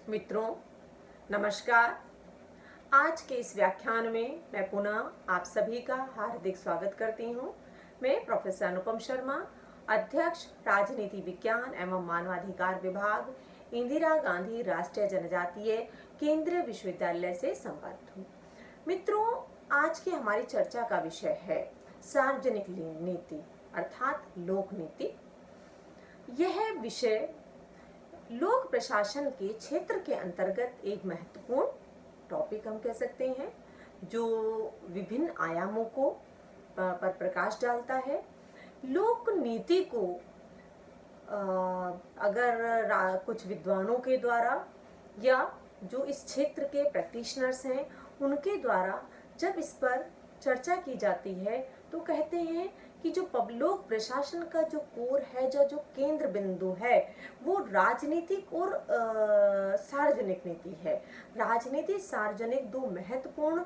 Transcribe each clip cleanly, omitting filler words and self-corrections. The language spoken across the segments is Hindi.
मित्रों, नमस्कार। आज के इस व्याख्यान में मैं पुनः आप सभी का हार्दिक स्वागत करती हूँ। मैं प्रोफेसर अनुपम शर्मा, अध्यक्ष राजनीति विज्ञान एवं मानवाधिकार विभाग, इंदिरा गांधी राष्ट्रीय जनजातीय केंद्रीय विश्वविद्यालय से संबद्ध हूँ। मित्रों, आज की हमारी चर्चा का विषय है सार्वजनिक नीति अर्थात लोक नीति। यह विषय लोक प्रशासन के क्षेत्र के अंतर्गत एक महत्वपूर्ण टॉपिक हम कह सकते हैं, जो विभिन्न आयामों को पर प्रकाश डालता है। लोक नीति को अगर कुछ विद्वानों के द्वारा या जो इस क्षेत्र के प्रैक्टिशनर्स हैं उनके द्वारा जब इस पर चर्चा की जाती है तो कहते हैं कि जो लोक प्रशासन का जो कोर है, जो केंद्र बिंदु है, वो राजनीतिक और सार्वजनिक नीति है। राजनीति सार्वजनिक दो महत्वपूर्ण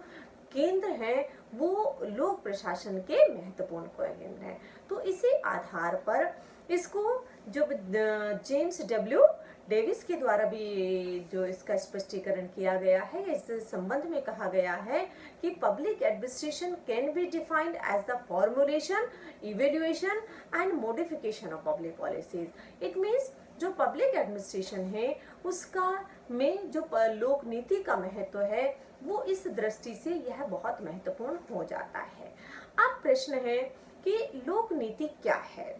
केंद्र हैं, वो लोक प्रशासन के महत्वपूर्ण केंद्र हैं। तो इसी आधार पर इसको जो जेम्स डब्ल्यू डेविस के द्वारा भी जो इसका स्पष्टीकरण किया गया है, इस संबंध में कहा गया है कि public administration can be defined as the formulation, evaluation and modification of public policies. It means जो पब्लिक एडमिनिस्ट्रेशन है उसका में जो लोक नीति का महत्व है वो इस दृष्टि से यह बहुत महत्वपूर्ण हो जाता है। अब प्रश्न है कि लोक नीति क्या है।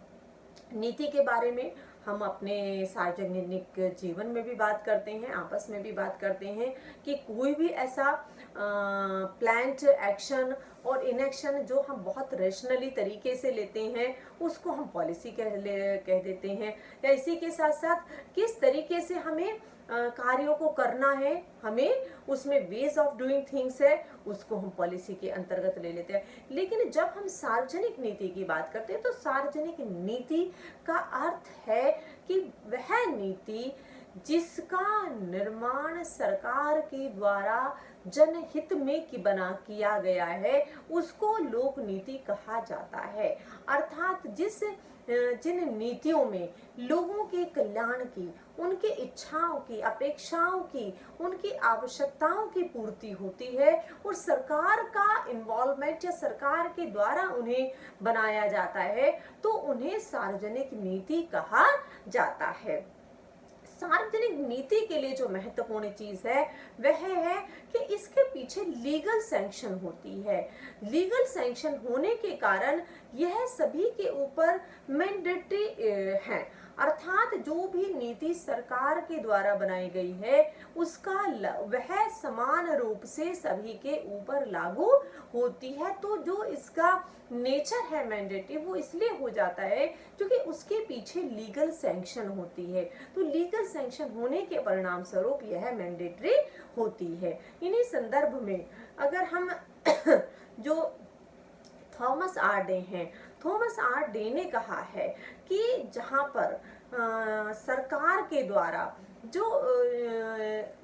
नीति के बारे में हम अपने सार्वजनिक जीवन में भी बात करते हैं, आपस में भी बात करते हैं कि कोई भी ऐसा प्लान्ड एक्शन और इनएक्शन जो हम बहुत रेशनली तरीके से लेते हैं उसको हम पॉलिसी कह देते हैं। या इसी के साथ साथ किस तरीके से हमें कार्यों को करना है, हमें उसमें वेज ऑफ डूइंग थिंग्स है, उसको हम पॉलिसी के अंतर्गत ले लेते हैं। लेकिन जब हम सार्वजनिक नीति की बात करते हैं तो सार्वजनिक नीति का अर्थ है कि वह नीति जिसका निर्माण सरकार के द्वारा जनहित में किया गया है उसको लोक नीति कहा जाता है। अर्थात जिन नीतियों में लोगों के कल्याण की, उनकी इच्छाओं की, अपेक्षाओं की, उनकी आवश्यकताओं की पूर्ति होती है और सरकार का इन्वॉल्वमेंट या सरकार के द्वारा उन्हें बनाया जाता है, तो उन्हें सार्वजनिक नीति कहा जाता है। सार्वजनिक नीति के लिए जो महत्वपूर्ण चीज है वह है कि इसके पीछे लीगल सैंक्शन होती है। लीगल सैंक्शन होने के कारण यह सभी के ऊपर मैंडेटरी है। अर्थात जो भी नीति सरकार के द्वारा बनाई गई है उसका वह समान रूप से सभी के ऊपर लागू होती है। तो जो इसका नेचर है मैंडेटरी, वो इसलिए हो जाता है क्योंकि उसके पीछे लीगल सैंक्शन होती है। तो लीगल सैंक्शन होने के परिणाम स्वरूप यह मैंडेटरी होती है। इन्हीं संदर्भ में अगर हम जो थॉमस आर डे हैं, थॉमस आर डे ने कहा है कि जहाँ पर सरकार के द्वारा जो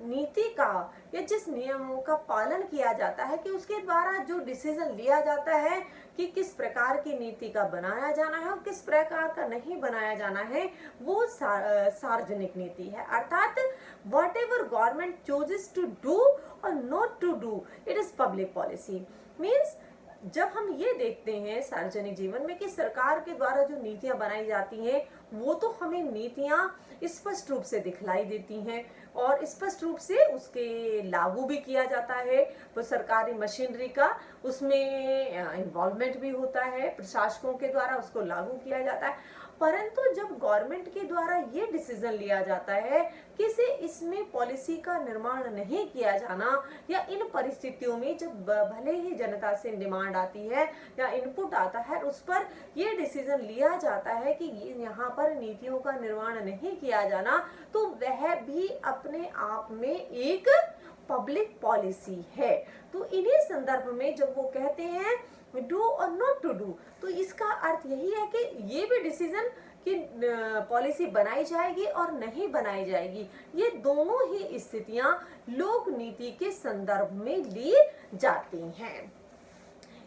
नीति का या जिस नियमों का पालन किया जाता है कि उसके द्वारा जो डिसीजन लिया जाता है कि किस प्रकार की नीति का बनाया जाना है और किस प्रकार का नहीं बनाया जाना है, वो सार्वजनिक नीति है। अर्थात whatever government chooses to do और not to do, it is public policy. Means जब हम ये देखते हैं सार्वजनिक जीवन में कि सरकार के द्वारा जो नीतियां बनाई जाती हैं वो तो हमें नीतियां स्पष्ट रूप से दिखलाई देती हैं और स्पष्ट रूप से उसके लागू भी किया जाता है। तो सरकारी मशीनरी का उसमें इन्वॉल्वमेंट भी होता है, प्रशासकों के द्वारा उसको लागू किया जाता है। परंतु जब गवर्नमेंट के द्वारा ये डिसीजन लिया जाता है कि से इसमें पॉलिसी का निर्माण नहीं किया जाना, या इन परिस्थितियों में जब भले ही जनता से डिमांड आती है या इनपुट आता है, उस पर ये डिसीजन लिया जाता है कि यहाँ पर नीतियों का निर्माण नहीं किया जाना, तो वह भी अपने आप में एक पब्लिक पॉलिसी है। तो इन्हीं संदर्भ में जब वो कहते हैं डू और नॉट टू डू, तो इसका अर्थ यही है कि ये भी डिसीजन कि पॉलिसी बनाई जाएगी और नहीं बनाई जाएगी, ये दोनों ही स्थितियां लोक नीति के संदर्भ में ली जाती हैं।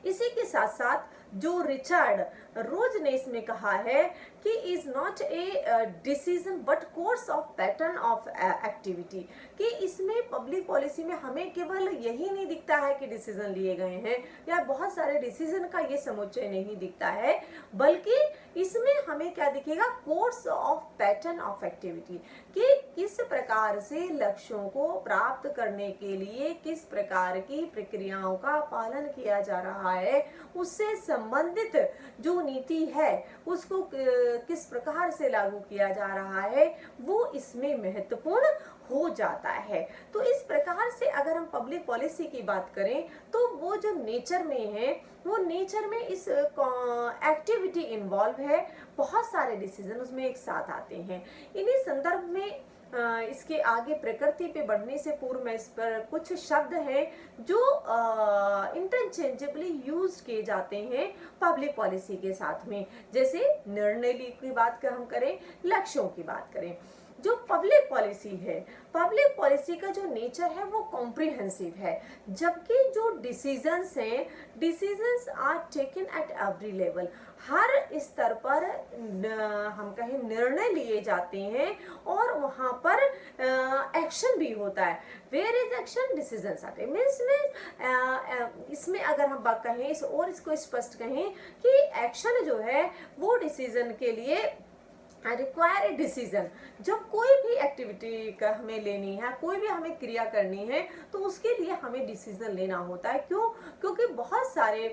इसी के साथ साथ जो रिचर्ड रोज ने इसमें कहा है कि is not a decision but course of pattern of activity, कि इसमें पब्लिक पॉलिसी में हमें केवल यही नहीं दिखता है कि डिसीजन लिए गए हैं या बहुत सारे डिसीजन का ये समुच्चय नहीं दिखता है, बल्कि इसमें हमें क्या दिखेगा, course of pattern of activity, कि किस प्रकार से लक्ष्यों को प्राप्त करने के लिए किस प्रकार की प्रक्रियाओं का पालन किया जा रहा है, उससे संबंधित जो नीति है उसको किस प्रकार से लागू किया जा रहा है, वो इसमें महत्वपूर्ण हो जाता है। तो इस प्रकार से अगर हम पब्लिक पॉलिसी की बात करें तो वो जो नेचर में है, वो नेचर में इस एक्टिविटी इन्वॉल्व है, बहुत सारे डिसीजन उसमें एक साथ आते हैं। इन्हीं संदर्भ में इसके आगे प्रकृति पे बढ़ने से पूर्व में इस पर कुछ शब्द हैं जो इंटरचेंजेबली यूज किए जाते हैं पब्लिक पॉलिसी के साथ में। जैसे निर्णय की बात हम करें, लक्ष्यों की बात करें, जो पब्लिक पॉलिसी है, पब्लिक पॉलिसी का जो नेचर है वो कॉम्प्रिहेंसिव है, जबकि जो डिसीजंस हैं, decisions are taken at every level, हर स्तर पर हम कहें निर्णय लिए जाते हैं और वहाँ पर एक्शन भी होता है। वेयर इज एक्शन, डिसीजंस आते हैं। मीन्स इसमें अगर हम बात कहें इसको स्पष्ट कहें कि एक्शन जो है वो डिसीजन के लिए रिक्वायर ए डिसीजन। जब कोई भी एक्टिविटी का हमें लेनी है, कोई भी हमें क्रिया करनी है, तो उसके लिए हमें डिसीजन लेना होता है। क्यों? क्योंकि बहुत सारे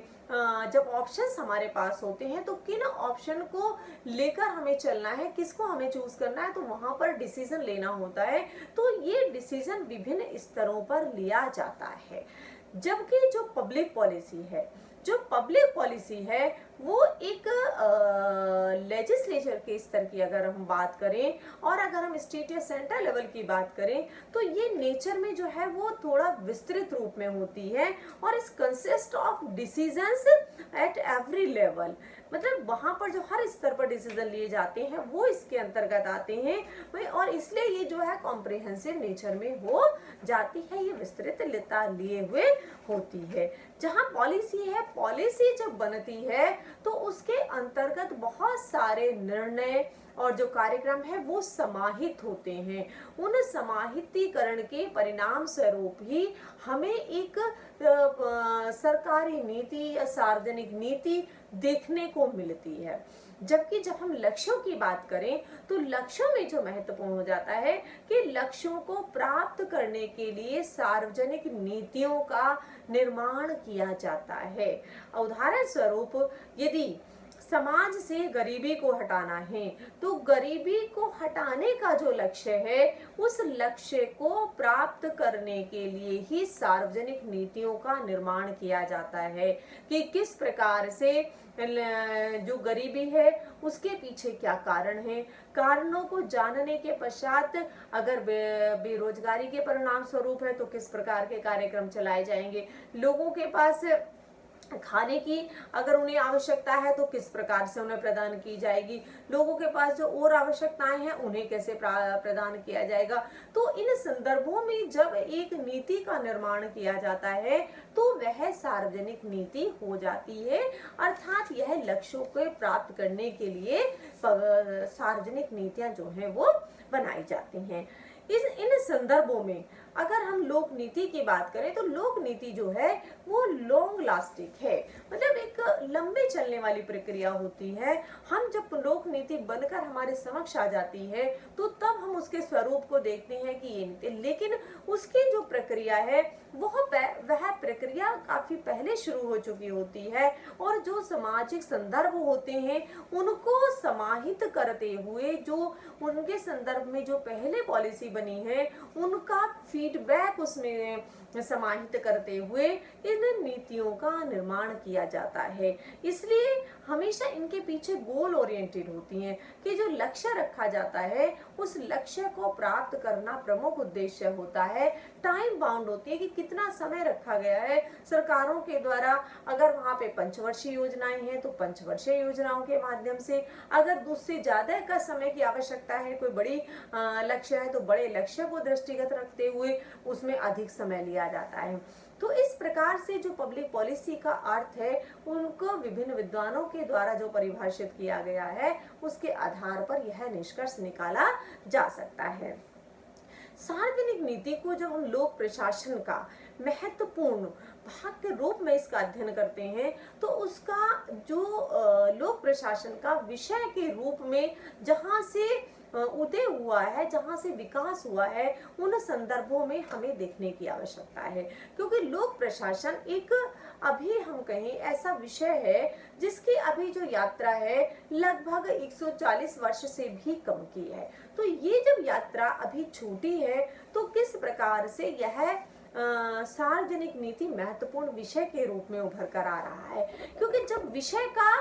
जब ऑप्शंस हमारे पास होते हैं तो किन ऑप्शन को लेकर हमें चलना है, किसको हमें चूज करना है, तो वहां पर डिसीजन लेना होता है। तो ये डिसीजन विभिन्न स्तरों पर लिया जाता है। जबकि जो पब्लिक पॉलिसी है, जो पब्लिक पॉलिसी है वो एक लेजिस्लेचर के स्तर की अगर हम बात करें और अगर हम स्टेट या सेंट्रल लेवल की बात करें तो ये नेचर में जो है वो थोड़ा विस्तृत रूप में होती है और इस consist of decisions eight every level, मतलब वहां पर जो हर स्तर पर डिसीजन लिए जाते हैं वो इसके अंतर्गत आते हैं और इसलिए ये जो है कॉम्प्रिहेंसिव नेचर में हो जाती है, ये विस्तृतता लिए हुए होती है। जहां पॉलिसी है, पॉलिसी जब बनती है तो उसके अंतर्गत बहुत सारे निर्णय और जो कार्यक्रम है वो समाहित होते हैं। उन समाहितीकरण के परिणाम स्वरूप ही हमें एक सरकारी नीति या सार्वजनिक नीति देखने को मिलती है। जबकि जब हम लक्ष्यों की बात करें तो लक्ष्यों में जो महत्वपूर्ण हो जाता है कि लक्ष्यों को प्राप्त करने के लिए सार्वजनिक नीतियों का निर्माण किया जाता है। उदाहरण स्वरूप यदि समाज से गरीबी को हटाना है तो गरीबी को हटाने का जो लक्ष्य है उस लक्ष्य को प्राप्त करने के लिए ही सार्वजनिक नीतियों का निर्माण किया जाता है कि किस प्रकार से जो गरीबी है उसके पीछे क्या कारण है। कारणों को जानने के पश्चात अगर बेरोजगारी के परिणाम स्वरूप है तो किस प्रकार के कार्यक्रम चलाए जाएंगे, लोगों के पास खाने की अगर उन्हें आवश्यकता है तो किस प्रकार से उन्हें प्रदान की जाएगी, लोगों के पास जो और आवश्यकताएं हैं उन्हें कैसे प्रदान किया जाएगा। तो इन संदर्भों में जब एक नीति का निर्माण किया जाता है तो वह सार्वजनिक नीति हो जाती है, अर्थात यह लक्ष्यों को प्राप्त करने के लिए सार्वजनिक नीतियां जो हैं वो बनाई जाती हैं। इन संदर्भों में अगर हम लोक नीति की बात करें तो लोक नीति जो है वो लॉन्ग लास्टिंग है, मतलब एक लंबे चलने वाली प्रक्रिया होती है। हम जब लोक नीति बनकर हमारे समक्ष आ जाती है तो तब हम उसके स्वरूप को देखते हैं कि ये नीति, लेकिन उसकी जो प्रक्रिया है वह प्रक्रिया काफी पहले शुरू हो चुकी होती है और जो सामाजिक संदर्भ होते हैं उनको समाहित करते हुए जो उनके संदर्भ में जो पहले पॉलिसी बनी है उनका फीडबैक उसमें समाहित करते हुए इन नीतियों का निर्माण किया जाता है। इसलिए हमेशा इनके पीछे गोल ओरिएंटेड होती हैं कि जो लक्ष्य रखा जाता है उस लक्ष्य को प्राप्त करना प्रमुख उद्देश्य होता है। टाइम बाउंड होती है कि कितना समय रखा गया है सरकारों के द्वारा। अगर वहाँ पे पंचवर्षीय योजनाएं हैं तो पंचवर्षीय योजनाओं के माध्यम से, अगर उससे ज्यादा का समय की आवश्यकता है, कोई बड़ी लक्ष्य है तो बड़े लक्ष्य को दृष्टिगत रखते हुए हुए उसमें अधिक समय लिया जाता है। तो इस प्रकार से जो पब्लिक पॉलिसी का अर्थ है उनको विभिन्न विद्वानों के द्वारा जो परिभाषित किया गया है उसके आधार पर यह निष्कर्ष निकाला जा सकता है। सार्वजनिक नीति को जब हम लोक प्रशासन का महत्वपूर्ण भाग के रूप में इसका अध्ययन करते हैं तो उसका जो लोक प्रशासन का विषय के रूप में जहाँ से उदय हुआ है, जहाँ से विकास हुआ है, उन संदर्भों में हमें देखने की आवश्यकता है, क्योंकि लोक प्रशासन एक अभी हम कहें ऐसा विषय है जिसकी अभी जो यात्रा है लगभग 140 वर्ष से भी कम की है। तो ये जब यात्रा अभी छोटी है तो किस प्रकार से यह सार्वजनिक नीति महत्वपूर्ण विषय के रूप में उभर कर आ रहा है, क्योंकि जब विषय का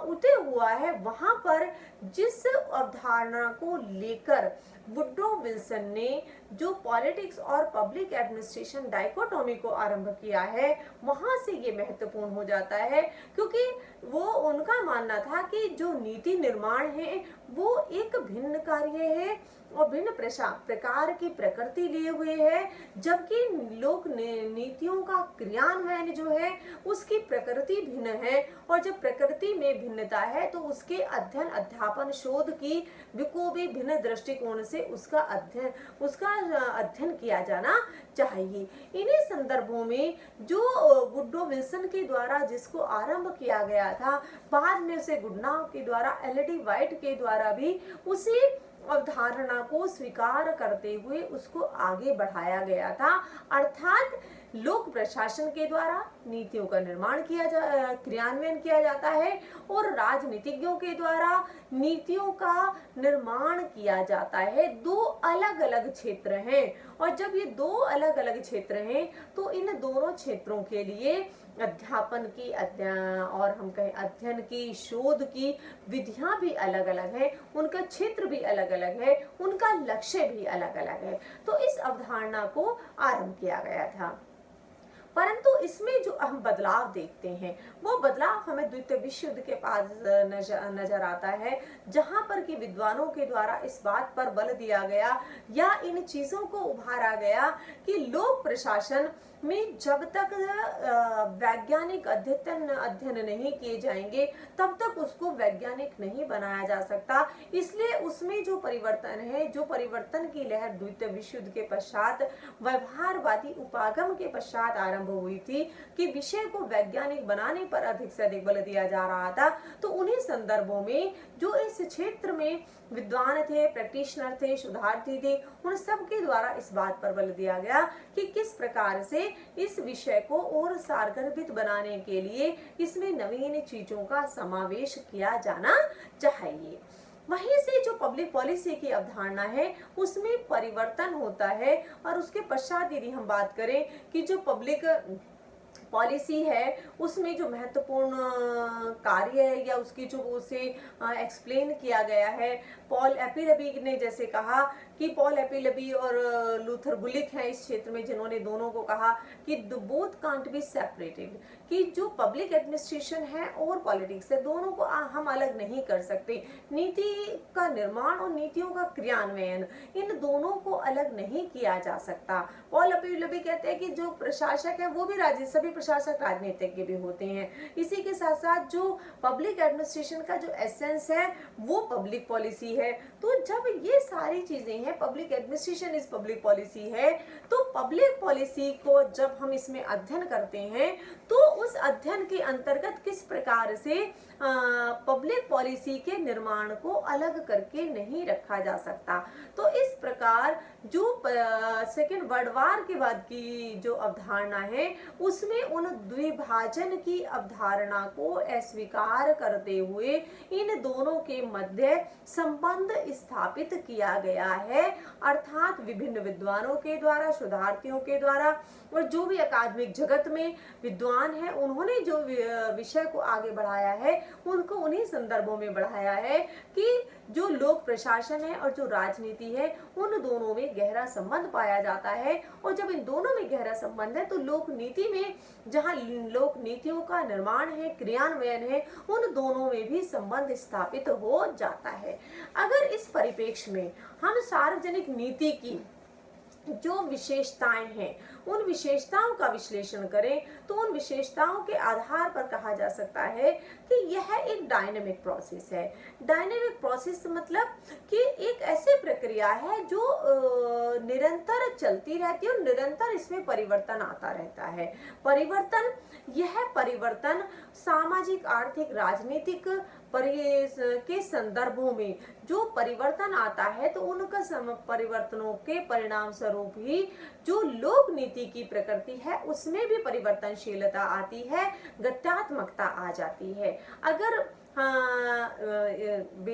उदय हुआ है वहां पर जिस अवधारणा को लेकर वुड्रो विल्सन ने जो पॉलिटिक्स और पब्लिक एडमिनिस्ट्रेशन डाइकोटोमी को आरंभ किया है वहां से ये महत्वपूर्ण हो जाता है, क्योंकि वो उनका मानना था कि जो नीति निर्माण है वो एक भिन्न कार्य है और भिन्न प्रकार की प्रकृति लिए हुए है, जबकि लोक नीतियों का क्रियान्वयन जो है उसकी प्रकृति भिन्न है, और जब प्रकृति में भिन्नता है तो उसके अध्ययन अध्यापन शोध की को भी भिन्न दृष्टिकोण से उसका अध्ययन किया जाना चाहिए। इन्हीं संदर्भों में जो वुड्रो विल्सन के द्वारा जिसको आरंभ किया गया था, बाद में से गुडनाव के द्वारा, एल.डी. वाइट के द्वारा भी उसी अवधारणा को स्वीकार करते हुए उसको आगे बढ़ाया गया था। अर्थात लोक प्रशासन के द्वारा नीतियों का निर्माण क्रियान्वयन किया जाता है और राजनीतिज्ञों के द्वारा नीतियों का निर्माण किया जाता है। दो अलग अलग क्षेत्र हैं, और जब ये दो अलग अलग क्षेत्र हैं तो इन दोनों क्षेत्रों के लिए अध्यापन की और हम कहें अध्ययन की, शोध की विधियां भी अलग अलग है, उनका क्षेत्र भी अलग अलग है, उनका लक्ष्य भी अलग अलग है। तो इस अवधारणा को आरंभ किया गया था, परंतु इसमें जो हम बदलाव देखते हैं वो बदलाव हमें द्वितीय विश्व युद्ध के पास नजर आता है, जहां पर कि विद्वानों के द्वारा इस बात पर बल दिया गया या इन चीजों को उभारा गया कि लोक प्रशासन में जब तक वैज्ञानिक अध्ययन नहीं किए जाएंगे तब तक उसको वैज्ञानिक नहीं बनाया जा सकता। इसलिए उसमें जो परिवर्तन है, जो परिवर्तन की लहर द्वितीय विश्व युद्ध के पश्चात व्यवहारवादी उपागम के पश्चात आरंभ हुई थी कि विषय को वैज्ञानिक बनाने पर अधिक से अधिक बल दिया जा रहा था। तो उन्हीं संदर्भों में जो इस क्षेत्र में विद्वान थे, प्रैक्टिशनर थे, शोधार्थी थे, उन सब के द्वारा इस बात पर बल दिया गया कि किस प्रकार से इस विषय को और सारगर्भित बनाने के लिए इसमें नवीन चीजों का समावेश किया जाना चाहिए। वहीं से जो पब्लिक पॉलिसी की अवधारणा है उसमें परिवर्तन होता है, और उसके पश्चात यदि हम बात करें कि जो पब्लिक पॉलिसी है उसमें जो महत्वपूर्ण कार्य है या उसकी जो उसे एक्सप्लेन किया गया है, पॉल एपिलबी ने जैसे कहा कि पॉल एपिलबी और लूथर गुलिक हैं इस क्षेत्र में जिन्होंने दोनों को कहा कि बोथ कांट बी सेपरेटेड, कि जो पब्लिक एडमिनिस्ट्रेशन है और पॉलिटिक्स है दोनों को हम अलग नहीं कर सकते। नीति का निर्माण और नीतियों का क्रियान्वयन इन दोनों को अलग नहीं किया जा सकता। पॉल एपिलबी कहते हैं कि जो प्रशासक है वो भी सभी प्रशासक राजनीतिज्ञ भी होते हैं। इसी के साथ साथ जो पब्लिक एडमिनिस्ट्रेशन का जो एसेंस है वो पब्लिक पॉलिसी है। तो जब ये सारी चीजें हैं, public administration is public policy है, तो पब्लिक पॉलिसी को जब हम इसमें अध्ययन करते हैं तो उस अध्ययन के अंतर्गत किस प्रकार से पब्लिक पॉलिसी के निर्माण को अलग करके नहीं रखा जा सकता। तो इस प्रकार जो सेकेंड वर्ल्ड वॉर के बाद की जो अवधारणा है उसमें उन द्विभाजन की अवधारणा को अस्वीकार करते हुए इन दोनों के मध्य संबंध स्थापित किया गया है, अर्थात विभिन्न विद्वानों के द्वारा, शोधार्थियों के द्वारा और जो भी अकादमिक जगत में विद्वान है उन्होंने जो विषय को आगे बढ़ाया है उनको उन्हीं संदर्भों में बढ़ाया है कि जो लोक प्रशासन है और जो राजनीति है उन दोनों में गहरा संबंध पाया जाता है, और जब इन दोनों में गहरा संबंध है तो लोक नीति में जहां लोक नीतियों का निर्माण है, क्रियान्वयन है, उन दोनों में भी संबंध स्थापित हो जाता है। अगर इस परिप्रेक्ष्य में हम सार्वजनिक नीति की जो विशेषताएं हैं उन विशेषताओं का विश्लेषण करें तो उन विशेषताओं के आधार पर कहा जा सकता है कि यह एक डायनेमिक प्रोसेस है। डायनेमिक प्रोसेस मतलब कि एक ऐसी प्रक्रिया है जो निरंतर चलती रहती है और निरंतर इसमें परिवर्तन आता रहता है। परिवर्तन, यह परिवर्तन सामाजिक, आर्थिक, राजनीतिक के संदर्भों में जो परिवर्तन आता है तो उनका परिवर्तनों के परिणाम स्वरूप ही जो लोक नीति की प्रकृति है उसमें भी परिवर्तनशीलता आती है, गत्यात्मकता आ जाती है। अगर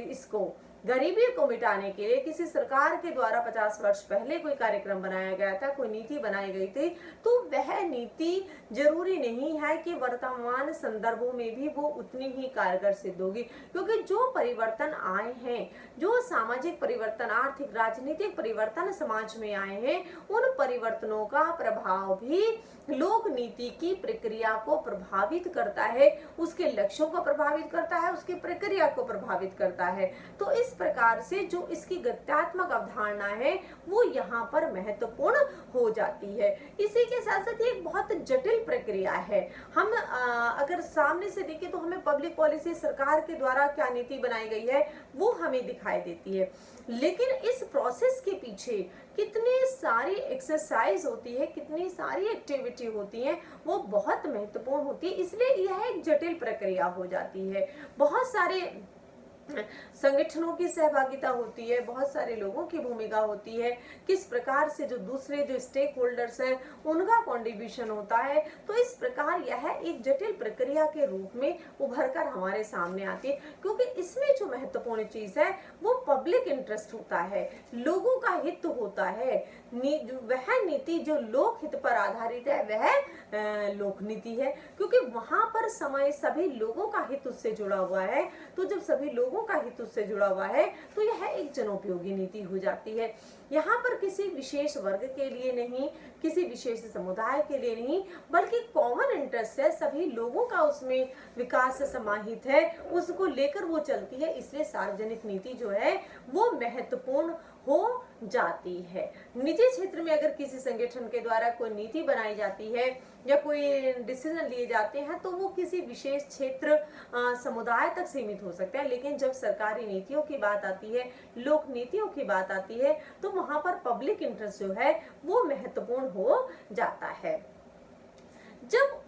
इसको गरीबी को मिटाने के लिए किसी सरकार के द्वारा 50 वर्ष पहले कोई कार्यक्रम बनाया गया था, कोई नीति बनाई गई थी, तो वह नीति जरूरी नहीं है कि वर्तमान संदर्भों में भी वो उतनी ही कारगर सिद्ध होगी, क्योंकि जो परिवर्तन आए हैं, जो सामाजिक परिवर्तन, आर्थिक, राजनीतिक परिवर्तन समाज में आए हैं, उन परिवर्तनों का प्रभाव भी लोक नीति की प्रक्रिया को प्रभावित करता है, उसके लक्ष्यों को प्रभावित करता है, उसकी प्रक्रिया को प्रभावित करता है। तो इस प्रकार से जो इसकी गत्यात्मक अवधारणा है वो यहाँ पर महत्वपूर्ण हो जाती है। इसी के साथ साथ ये एक बहुत जटिल प्रक्रिया है। हम अगर सामने से देखें तो हमें पब्लिक पॉलिसी, सरकार के द्वारा क्या नीति बनाई गई है वो हमें दिखाई देती है, लेकिन इस प्रोसेस के पीछे कितनी सारी एक्सरसाइज होती है, कितनी सारी एक्टिविटी होती है, वो बहुत महत्वपूर्ण होती है। इसलिए यह एक जटिल प्रक्रिया हो जाती है। बहुत सारे संगठनों की सहभागिता होती है, बहुत सारे लोगों की भूमिका होती है, किस प्रकार से जो दूसरे जो स्टेक होल्डर्स हैं उनका कंट्रीब्यूशन होता है। तो इस प्रकार यह एक जटिल प्रक्रिया के रूप में उभर कर हमारे सामने आती है, क्योंकि इसमें जो महत्वपूर्ण चीज है वो पब्लिक इंटरेस्ट होता है, लोगों का हित होता है। वह नीति जो लोक हित पर आधारित है वह लोक नीति है, क्योंकि वहां पर समय सभी लोगों का हित उससे जुड़ा हुआ है। तो जब सभी लोगों का हित उससे जुड़ा हुआ है तो यह एक जनोपयोगी नीति हो जाती है। यहाँ पर किसी विशेष वर्ग के लिए नहीं, किसी विशेष समुदाय के लिए नहीं, बल्कि कॉमन इंटरेस्ट है, सभी लोगों का उसमें विकास समाहित है, उसको लेकर वो चलती है। इसलिए सार्वजनिक नीति जो है वो महत्वपूर्ण हो जाती है। निजी क्षेत्र में अगर किसी संगठन के द्वारा कोई नीति बनाई जाती है या कोई डिसीजन लिए जाते हैं तो वो किसी विशेष क्षेत्र, समुदाय तक सीमित हो सकते हैं, लेकिन जब सरकारी नीतियों की बात आती है, लोक नीतियों की बात आती है, तो वहां पर पब्लिक इंटरेस्ट जो है वो महत्वपूर्ण हो जाता है। जब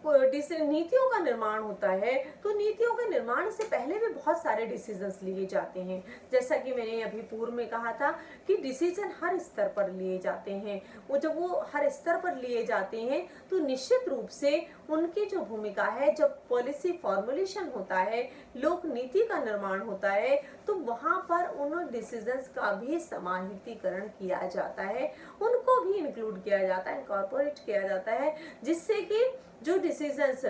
नीतियों का निर्माण होता है तो नीतियों के निर्माण से पहले भी बहुत सारे डिसीजंस लिए जाते हैं। जैसा कि मैंने अभी पूर्व में कहा था कि डिसीजन हर स्तर पर लिए जाते हैं। जब वो हर स्तर पर लिए जाते हैं तो निश्चित रूप से उनकी जो भूमिका है, जब पॉलिसी फॉर्मुलेशन होता है, लोक नीति का निर्माण होता है, तो वहां पर उन डिसीजंस का भी समाहितीकरण किया जाता है, उनको भी इंक्लूड किया जाता है, इनकॉर्पोरेट किया जाता है, जिससे कि जो डिसीजंस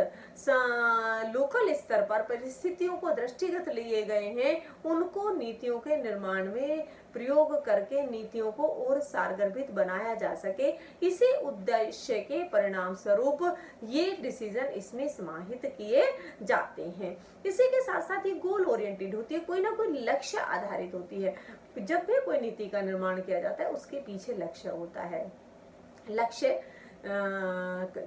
लोकल स्तर पर परिस्थितियों को दृष्टिगत लिए गए हैं उनको नीतियों के निर्माण में प्रयोग करके नीतियों को और सारगर्भित बनाया जा सके। इसी उद्देश्य के परिणाम स्वरूप ये डिसीजन इसमें समाहित किए जाते हैं। इसी के साथ साथ ये गोल ओरिएंटेड होती है, कोई ना कोई लक्ष्य आधारित होती है। जब भी कोई नीति का निर्माण किया जाता है उसके पीछे लक्ष्य होता है। लक्ष्य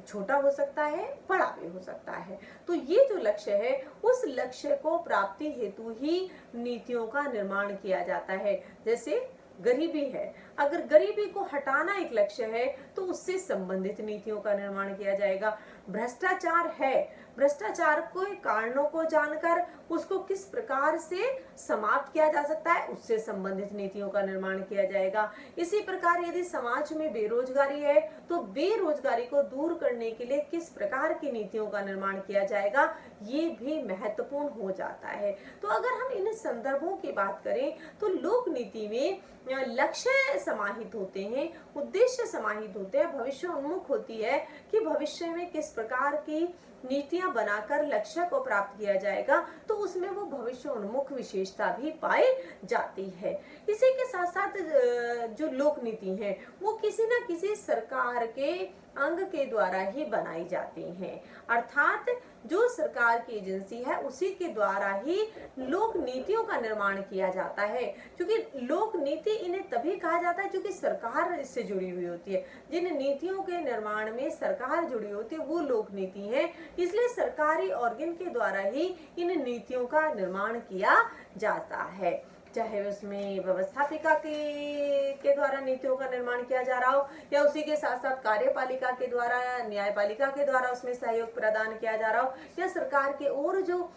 छोटा हो सकता है, बड़ा भी हो सकता है। तो ये जो लक्ष्य है उस लक्ष्य को प्राप्ति हेतु ही नीतियों का निर्माण किया जाता है। जैसे गरीबी है, अगर गरीबी को हटाना एक लक्ष्य है तो उससे संबंधित नीतियों का निर्माण किया जाएगा। भ्रष्टाचार है, भ्रष्टाचार के कारणों को जानकर उसको किस प्रकार से समाप्त किया जा सकता है उससे संबंधित नीतियों का निर्माण किया जाएगा। इसी प्रकार यदि समाज में बेरोजगारी है तो बेरोजगारी को दूर करने के लिए किस प्रकार की नीतियों का निर्माण किया जाएगा, ये भी महत्वपूर्ण हो जाता है। तो अगर हम इन संदर्भों की बात करें तो लोक नीति में लक्ष्य समाहित होते हैं, उद्देश्य समाहित होते हैं, भविष्य उन्मुख होती है कि भविष्य में किस प्रकार की नीतियां बनाकर लक्ष्य को प्राप्त किया जाएगा, तो उसमें वो भविष्य उन्मुख विशेषता भी पाई जाती है। इसी के साथ साथ जो लोक नीति है वो किसी न किसी सरकार के अंग के द्वारा ही बनाई जाती हैं, अर्थात जो सरकार की एजेंसी है उसी के द्वारा ही लोक नीतियों का निर्माण किया जाता है। क्योंकि लोक नीति इन्हें तभी कहा जाता जाता है, जो कि सरकार इससे जुड़ी हुई होती है। जिन नीतियों के निर्माण में सरकार जुड़ी होती है वो लोक नीति है, इसलिए सरकारी ऑर्गन के द्वारा ही इन नीतियों का निर्माण किया जाता है। चाहे उसमें व्यवस्थापिका के द्वारा नीतियों का निर्माण किया जा रहा हो, या उसी के साथ साथ कार्यपालिका के द्वारा, न्यायपालिका के द्वारा उसमें सहयोग प्रदान किया जा रहा हो, या सरकार के और जो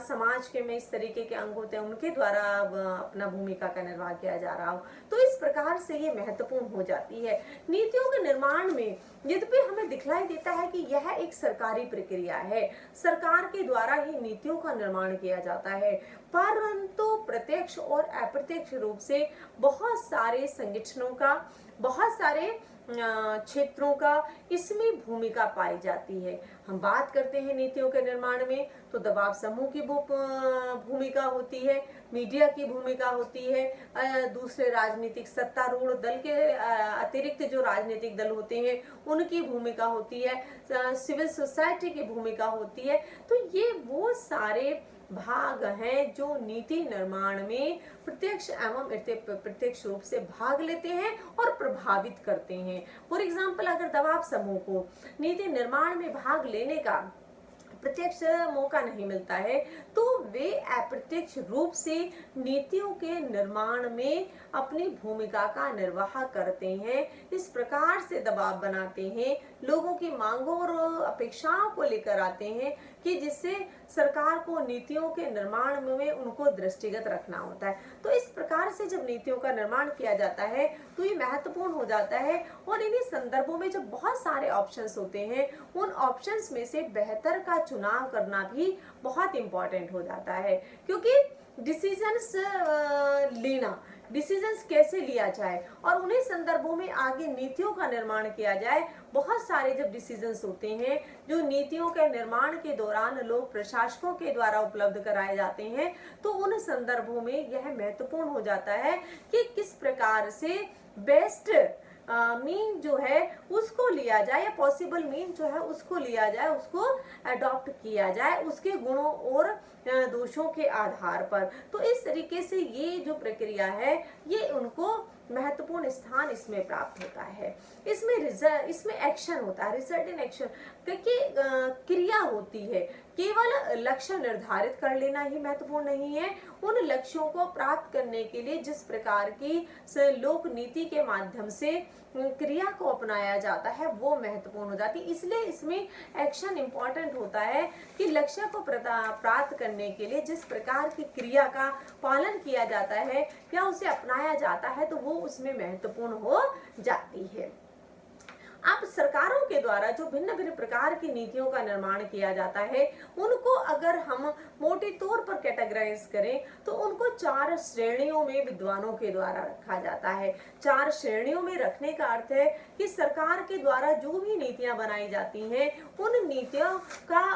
समाज के में इस तरीके के अंग होते हैं उनके द्वारा अपना भूमिका का निर्वाह किया जा रहा हो। तो इस प्रकार से ये महत्वपूर्ण हो जाती है। नीतियों के निर्माण में यद्यपि हमें दिखलाई देता है कि यह एक सरकारी प्रक्रिया है, सरकार के द्वारा ही नीतियों का निर्माण किया जाता है, परंतु प्रत्यक्ष और अप्रत्यक्ष रूप से बहुत सारे संगठनों का, बहुत सारे क्षेत्रों का इसमें भूमिका पाई जाती है। हम बात करते हैं नीतियों के निर्माण में तो दबाव समूह की भूमिका होती है, मीडिया की भूमिका होती है, दूसरे राजनीतिक सत्तारूढ़ दल के अतिरिक्त जो राजनीतिक दल होते हैं उनकी भूमिका होती है, सिविल सोसाइटी की भूमिका होती है। तो ये वो सारे भाग हैं जो नीति निर्माण में प्रत्यक्ष एवं प्रत्यक्ष रूप से भाग लेते हैं और प्रभावित करते हैं। फॉर एग्जाम्पल, अगर दबाव समूह को नीति निर्माण में भाग लेने का प्रत्यक्ष मौका नहीं मिलता है तो वे अप्रत्यक्ष रूप से नीतियों के निर्माण में अपनी भूमिका का निर्वाह करते हैं, इस प्रकार से दबाव बनाते हैं, लोगों की मांगों और अपेक्षाओं को लेकर आते हैं कि जिससे सरकार को नीतियों के निर्माण में उनको दृष्टिगत रखना होता है। तो इस प्रकार से जब नीतियों का निर्माण किया जाता है तो ये महत्वपूर्ण हो जाता है, और इन्हीं संदर्भों में जब बहुत सारे ऑप्शंस होते हैं उन ऑप्शंस में से बेहतर का चुनाव करना भी बहुत इंपॉर्टेंट हो जाता है, क्योंकि डिसीजंस लेना, डिसीजंस कैसे लिया जाए और उन्हीं संदर्भों में आगे नीतियों का निर्माण किया जाए। बहुत सारे जब डिसीजंस होते हैं जो नीतियों के निर्माण के दौरान लोक प्रशासकों के द्वारा उपलब्ध कराए जाते हैं, तो उन संदर्भों में यह महत्वपूर्ण हो जाता है कि किस प्रकार से बेस्ट मीन जो है उसको लिया जाए, या पॉसिबल मीन जो है उसको लिया जाए, उसको अडॉप्ट किया जाए उसके गुणों और दोषों के आधार पर। तो इस तरीके से ये जो प्रक्रिया है ये उनको महत्वपूर्ण स्थान इसमें प्राप्त होता है। इसमें एक्शन होता है, रिजल्ट इन एक्शन, क्योंकि क्रिया होती है। केवल लक्ष्य निर्धारित कर लेना ही महत्वपूर्ण नहीं है, उन लक्ष्यों को प्राप्त करने के लिए जिस प्रकार की लोक नीति के माध्यम से क्रिया को अपनाया जाता है वो महत्वपूर्ण हो जाती है। इसलिए इसमें एक्शन इंपॉर्टेंट होता है कि लक्ष्य को प्राप्त करने के लिए जिस प्रकार की क्रिया का पालन किया जाता है या उसे अपनाया जाता है तो वो उसमें महत्वपूर्ण हो जाती है। अब सरकारों के द्वारा जो भिन्न भिन्न प्रकार की नीतियों का निर्माण किया जाता है उनको अगर हम मोटे तौर पर कैटेगराइज करें तो उनको 4 श्रेणियों में विद्वानों के द्वारा रखा जाता है। 4 श्रेणियों में रखने का अर्थ है कि सरकार के द्वारा जो भी नीतियां बनाई जाती हैं उन नीतियों का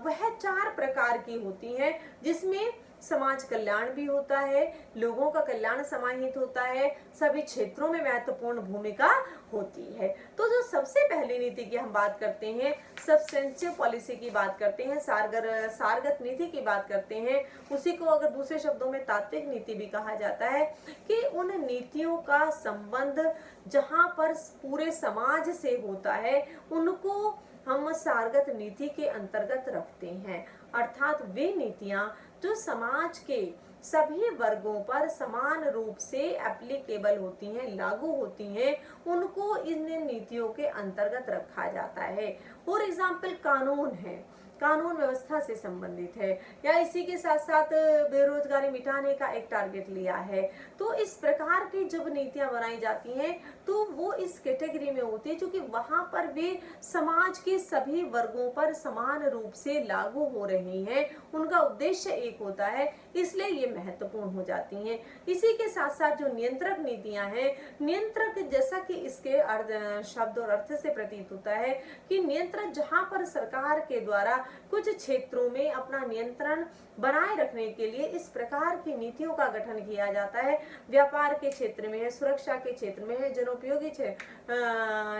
वह 4 प्रकार की होती हैं, जिसमें समाज कल्याण भी होता है, लोगों का कल्याण समाहित होता है, सभी क्षेत्रों में महत्वपूर्ण भूमिका होती है। तो जो सबसे पहली नीति की हम बात करते हैं, सब्सटेंशियल पॉलिसी की बात करते हैं, सारगत नीति की बात करते हैं, उसी को अगर दूसरे शब्दों में तात्विक नीति भी कहा जाता है, कि उन नीतियों का संबंध जहां पर पूरे समाज से होता है उनको हम सारगत नीति के अंतर्गत रखते हैं। अर्थात वे नीतियां जो समाज के सभी वर्गों पर समान रूप से एप्लीकेबल होती हैं, लागू होती हैं, उनको इन नीतियों के अंतर्गत रखा जाता है। फॉर एग्जाम्पल, कानून है, कानून व्यवस्था से संबंधित है, या इसी के साथ साथ बेरोजगारी मिटाने का एक टारगेट लिया है। तो इस प्रकार की जब नीतियां बनाई जाती हैं तो वो इस कैटेगरी में होती है क्योंकि वहां पर वे समाज के सभी वर्गों पर समान रूप से लागू हो रही हैं, उनका उद्देश्य एक होता है, इसलिए ये महत्वपूर्ण हो जाती हैं। इसी के साथ साथ जो नियंत्रक नीतियां हैं, नियंत्रक जैसा कि इसके शब्द और अर्थ से प्रतीत होता है कि नियंत्रक जहां पर सरकार के द्वारा कुछ क्षेत्रों में अपना नियंत्रण बनाए रखने के लिए इस प्रकार की नीतियों का गठन किया जाता है। व्यापार के क्षेत्र में है, सुरक्षा के क्षेत्र में है, जनोपयोगी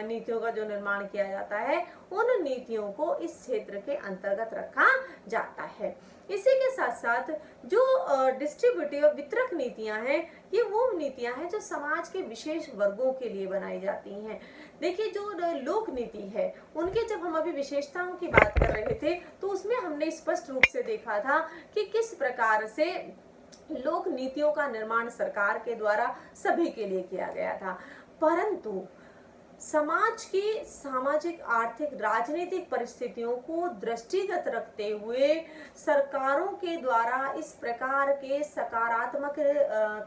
नीतियों का जो निर्माण किया जाता है, उन नीतियों को इस क्षेत्र के अंतर्गत रखा जाता है। इसी के साथ साथ जो डिस्ट्रीब्यूटिव वितरक नीतियां हैं, ये वो नीतियां हैं जो समाज के विशेष वर्गों के लिए बनाई जाती हैं। देखिए, जो लोक नीति है, उनके जब हम अभी विशेषताओं की बात कर रहे थे तो उसमें हमने स्पष्ट रूप से देखा था कि किस प्रकार से लोक नीतियों का निर्माण सरकार के द्वारा सभी के लिए किया गया था। परंतु समाज की सामाजिक, आर्थिक, राजनीतिक परिस्थितियों को दृष्टिगत रखते हुए सरकारों के द्वारा इस प्रकार के सकारात्मक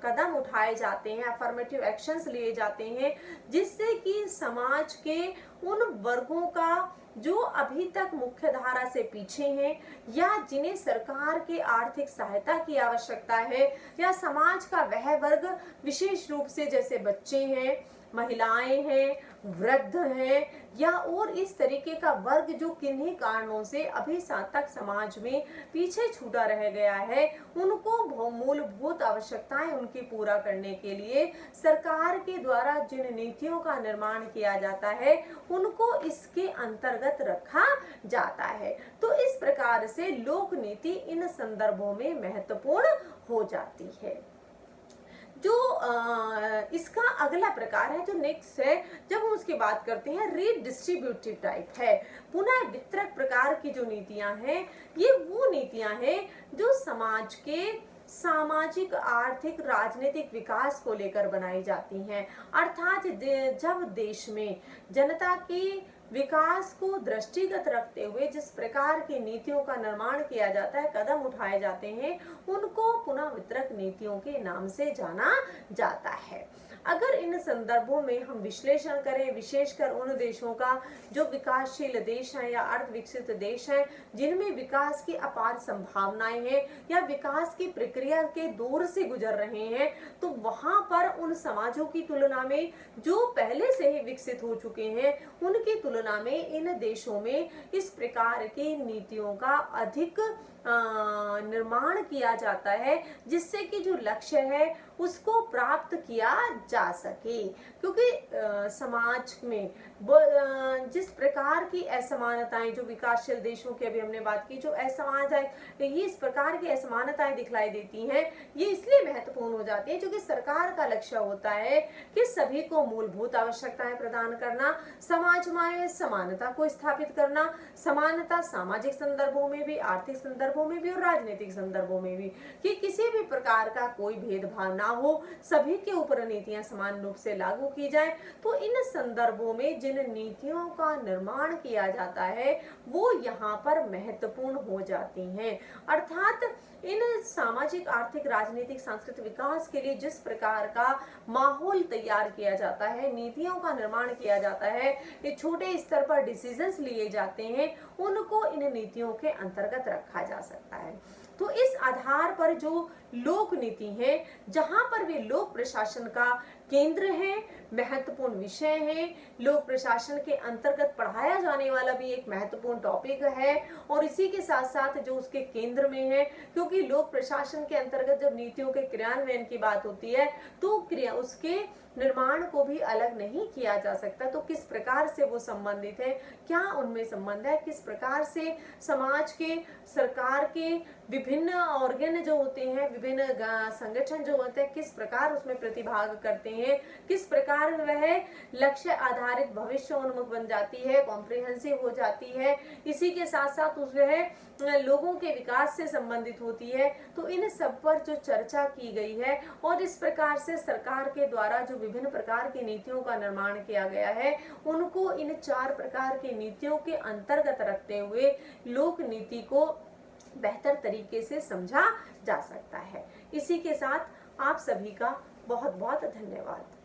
कदम उठाए जाते हैं, अफर्मेटिव एक्शंस लिए जाते हैं, जिससे कि समाज के उन वर्गों का जो अभी तक मुख्य धारा से पीछे हैं या जिन्हें सरकार के आर्थिक सहायता की आवश्यकता है, या समाज का वह वर्ग विशेष रूप से जैसे बच्चे हैं, महिलाएं हैं, वृद्ध हैं, या और इस तरीके का वर्ग जो किन्हीं कारणों से अभी तक समाज में पीछे छूटा रह गया है, उनको मूलभूत आवश्यकताएं उनकी पूरा करने के लिए सरकार के द्वारा जिन नीतियों का निर्माण किया जाता है, उनको इसके अंतर्गत रखा जाता है। तो इस प्रकार से लोक नीति इन संदर्भों में महत्वपूर्ण हो जाती है। जो इसका अगला प्रकार है, जो नेक्स्ट है, जब हम उसकी बात करते हैं, रीडिस्ट्रीब्यूटिव टाइप है। पुनः वितरक प्रकार की जो नीतियां हैं, ये वो नीतियां हैं जो समाज के सामाजिक, आर्थिक, राजनीतिक विकास को लेकर बनाई जाती हैं। अर्थात जब देश में जनता की विकास को दृष्टिगत रखते हुए जिस प्रकार की नीतियों का निर्माण किया जाता है, कदम उठाए जाते हैं, उनको पुनः वितरक नीतियों के नाम से जाना जाता है। अगर इन संदर्भों में हम विश्लेषण करें, विशेषकर उन देशों का जो विकासशील देश हैं या अर्ध विकसित देश हैं, जिनमें विकास की अपार संभावनाएं हैं या विकास की प्रक्रिया के दौर से गुजर रहे हैं, तो वहां पर उन समाजों की तुलना में जो पहले से ही विकसित हो चुके हैं, उनकी तुलना में इन देशों में इस प्रकार की नीतियों का अधिक निर्माण किया जाता है, जिससे कि जो लक्ष्य है उसको प्राप्त किया जा सके। क्योंकि समाज में जिस प्रकार की असमानताएं, जो विकासशील देशों की अभी हमने बात की, जो असमानताएं, ये इस प्रकार की असमानताएं दिखलाई देती हैं, ये इसलिए महत्वपूर्ण हो जाती है क्योंकि सरकार का लक्ष्य होता है कि सभी को मूलभूत आवश्यकताएं प्रदान करना, समाज में समानता को स्थापित करना, समानता सामाजिक संदर्भों में भी, आर्थिक संदर्भों में भी और राजनीतिक संदर्भों में भी, कि किसी भी प्रकार का कोई भेदभाव ना हो, सभी के ऊपर नीतियां समान रूप से लागू की जाए। तो इन संदर्भों में जिन नीतियों का निर्माण किया जाता है, वो यहाँ पर महत्वपूर्ण हो जाती हैं। अर्थात इन सामाजिक, आर्थिक, राजनीतिक, सांस्कृतिक विकास के लिए जिस प्रकार का माहौल तैयार किया जाता है, नीतियों का निर्माण किया जाता है, ये छोटे स्तर पर डिसीजंस लिए जाते हैं, उनको इन नीतियों के अंतर्गत रखा जा सकता है। तो इस आधार पर जो लोक नीति है, जहां पर वे लोक प्रशासन का केंद्र है, महत्वपूर्ण विषय है, लोक प्रशासन के अंतर्गत पढ़ाया जाने वाला भी एक महत्वपूर्ण टॉपिक है, और इसी के साथ साथ जो उसके केंद्र में है, क्योंकि लोक प्रशासन के अंतर्गत जब नीतियों के क्रियान्वयन की बात होती है, तो उसके निर्माण को भी अलग नहीं किया जा सकता। तो किस प्रकार से वो संबंधित है, क्या उनमें संबंध है, किस प्रकार से समाज के, सरकार के विभिन्न ऑर्गन जो होते हैं, विभिन्न संगठन जो होते हैं, किस प्रकार उसमें प्रतिभाग करते हैं, किस प्रकार वह लक्ष्य आधारित भविष्य उन्मुख बन जाती है, कॉम्प्रिहेंसिव हो जाती है, इसी के साथ साथ वह लोगों के विकास से संबंधित होती है। तो इन सब पर जो चर्चा की गई है, और इस प्रकार से सरकार के द्वारा जो विभिन्न प्रकार की नीतियों का निर्माण किया गया है, उनको इन 4 प्रकार की नीतियों के अंतर्गत रखते हुए लोक नीति को बेहतर तरीके से समझा जा सकता है। इसी के साथ आप सभी का बहुत बहुत धन्यवाद।